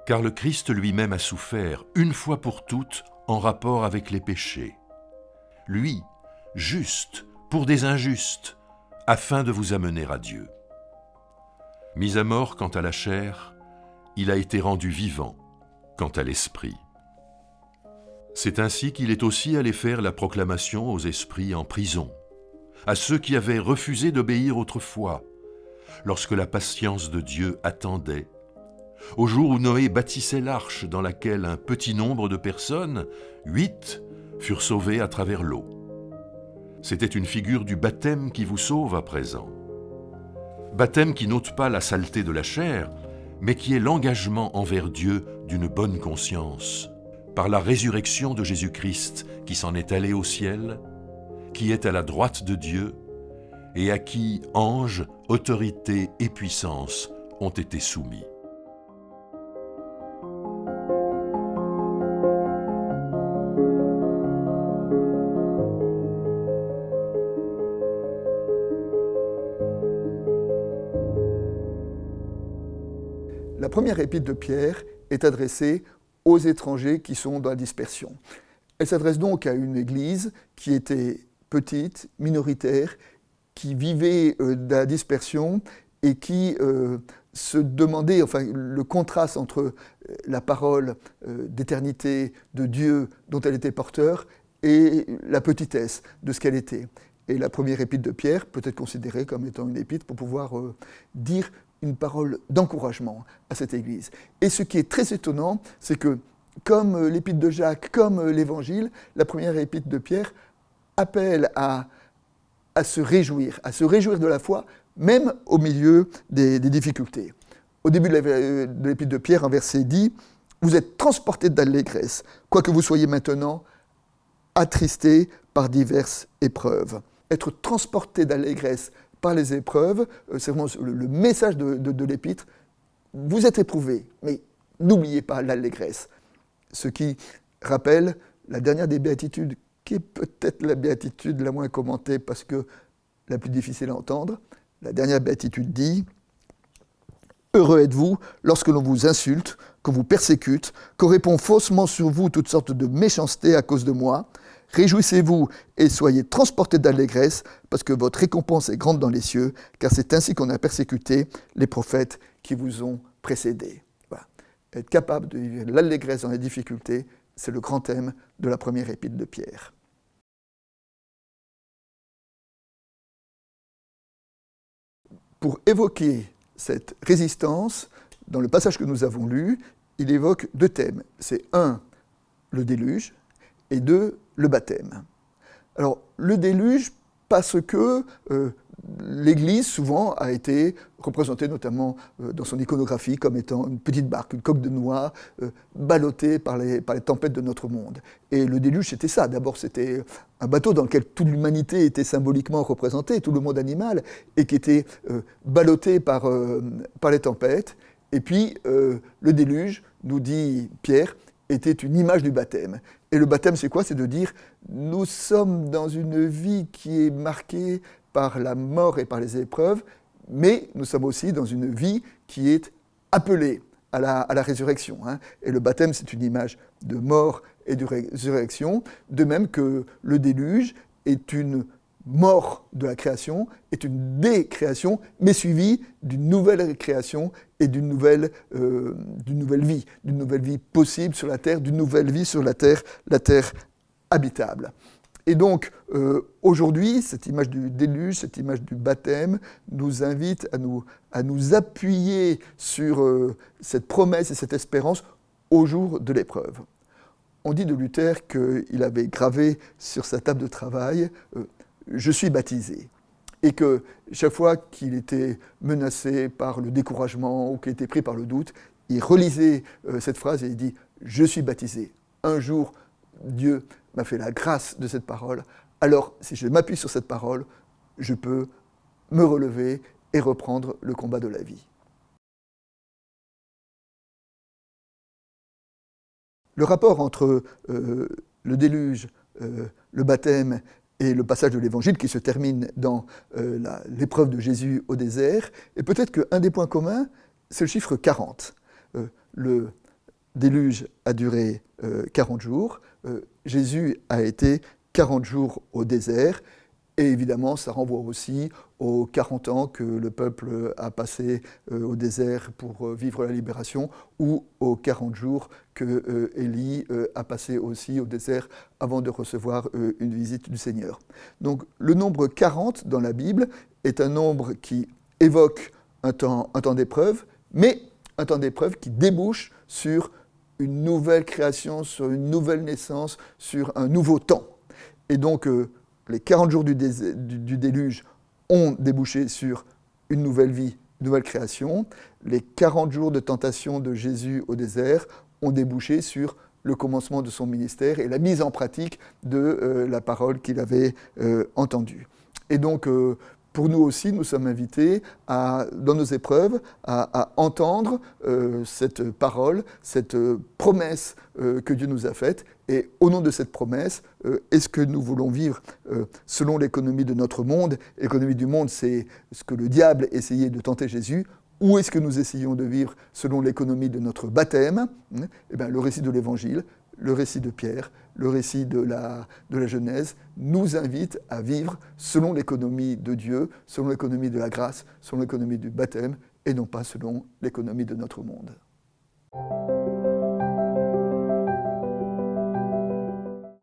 Car le Christ lui-même a souffert, une fois pour toutes, en rapport avec les péchés. Lui, juste, pour des injustes, afin de vous amener à Dieu. Mis à mort quant à la chair, il a été rendu vivant quant à l'esprit. C'est ainsi qu'il est aussi allé faire la proclamation aux esprits en prison, à ceux qui avaient refusé d'obéir autrefois, lorsque la patience de Dieu attendait, au jour où Noé bâtissait l'arche dans laquelle un petit nombre de personnes, 8, furent sauvées à travers l'eau. C'était une figure du baptême qui vous sauve à présent. Baptême qui n'ôte pas la saleté de la chair, mais qui est l'engagement envers Dieu d'une bonne conscience, par la résurrection de Jésus-Christ qui s'en est allé au ciel, qui est à la droite de Dieu, et à qui anges, autorités et puissances ont été soumis. La première épître de Pierre est adressée aux étrangers qui sont dans la dispersion. Elle s'adresse donc à une église qui était petite, minoritaire, qui vivait de la dispersion et qui se demandait, enfin le contraste entre la parole d'éternité de Dieu dont elle était porteur et la petitesse de ce qu'elle était. Et la première épître de Pierre peut être considérée comme étant une épître pour pouvoir dire une parole d'encouragement à cette Église. Et ce qui est très étonnant, c'est que, comme l'épître de Jacques, comme l'Évangile, la première épître de Pierre appelle à se réjouir de la foi, même au milieu des difficultés. Au début de l'épître de Pierre, un verset dit « Vous êtes transportés d'allégresse, quoique vous soyez maintenant attristés par diverses épreuves. » Être transporté d'allégresse par les épreuves, c'est vraiment le message de l'épître. Vous êtes éprouvés, mais n'oubliez pas l'allégresse. Ce qui rappelle la dernière des béatitudes, qui est peut-être la béatitude la moins commentée parce que la plus difficile à entendre. La dernière béatitude dit « Heureux êtes-vous lorsque l'on vous insulte, qu'on vous persécute, qu'on répond faussement sur vous toutes sortes de méchancetés à cause de moi. Réjouissez-vous et soyez transportés d'allégresse, parce que votre récompense est grande dans les cieux, car c'est ainsi qu'on a persécuté les prophètes qui vous ont précédés. » Voilà. Être capable de vivre l'allégresse dans les difficultés, c'est le grand thème de la première épître de Pierre. Pour évoquer cette résistance, dans le passage que nous avons lu, il évoque deux thèmes. C'est 1, le déluge, et 2, le baptême. Alors, le déluge, parce que l'Église, souvent, a été représentée, notamment dans son iconographie, comme étant une petite barque, une coque de noix, ballottée par les tempêtes de notre monde. Et le déluge, c'était ça. D'abord, c'était un bateau dans lequel toute l'humanité était symboliquement représentée, tout le monde animal, et qui était ballotté par les tempêtes. Et puis, le déluge, nous dit Pierre, était une image du baptême. Et le baptême, c'est quoi? C'est de dire, nous sommes dans une vie qui est marquée par la mort et par les épreuves, mais nous sommes aussi dans une vie qui est appelée à la résurrection. Et le baptême, c'est une image de mort et de résurrection, de même que le déluge est une mort de la création, est une décréation, mais suivie d'une nouvelle création et d'une nouvelle vie possible sur la terre, d'une nouvelle vie sur la terre habitable. Et donc, aujourd'hui, cette image du déluge, cette image du baptême, nous invite à nous appuyer sur cette promesse et cette espérance au jour de l'épreuve. On dit de Luther qu'il avait gravé sur sa table de travail je suis baptisé. Et que chaque fois qu'il était menacé par le découragement ou qu'il était pris par le doute, il relisait cette phrase et il dit « Je suis baptisé. Un jour, Dieu m'a fait la grâce de cette parole. Alors, si je m'appuie sur cette parole, je peux me relever et reprendre le combat de la vie. » Le rapport entre le déluge, le baptême et le passage de l'Évangile qui se termine dans l'épreuve de Jésus au désert. Et peut-être qu'un des points communs, c'est le chiffre 40. Le déluge a duré 40 jours, Jésus a été 40 jours au désert, et évidemment ça renvoie aussi aux 40 ans que le peuple a passé au désert pour vivre la libération, ou aux 40 jours que Élie a passé aussi au désert avant de recevoir une visite du Seigneur. Donc le nombre 40 dans la Bible est un nombre qui évoque un temps d'épreuve, mais un temps d'épreuve qui débouche sur une nouvelle création, sur une nouvelle naissance, sur un nouveau temps. Et donc, les 40 jours du déluge ont débouché sur une nouvelle vie, une nouvelle création. Les 40 jours de tentation de Jésus au désert ont débouché sur le commencement de son ministère et la mise en pratique de la parole qu'il avait entendue. Et donc, pour nous aussi, nous sommes invités, dans nos épreuves, à entendre cette parole, cette promesse que Dieu nous a faite. Et au nom de cette promesse, est-ce que nous voulons vivre selon l'économie de notre monde? L'économie du monde, c'est ce que le diable essayait de tenter Jésus. Ou est-ce que nous essayons de vivre selon l'économie de notre baptême? Eh bien, le récit de l'Évangile, le récit de Pierre, le récit de la Genèse nous invite à vivre selon l'économie de Dieu, selon l'économie de la grâce, selon l'économie du baptême, et non pas selon l'économie de notre monde.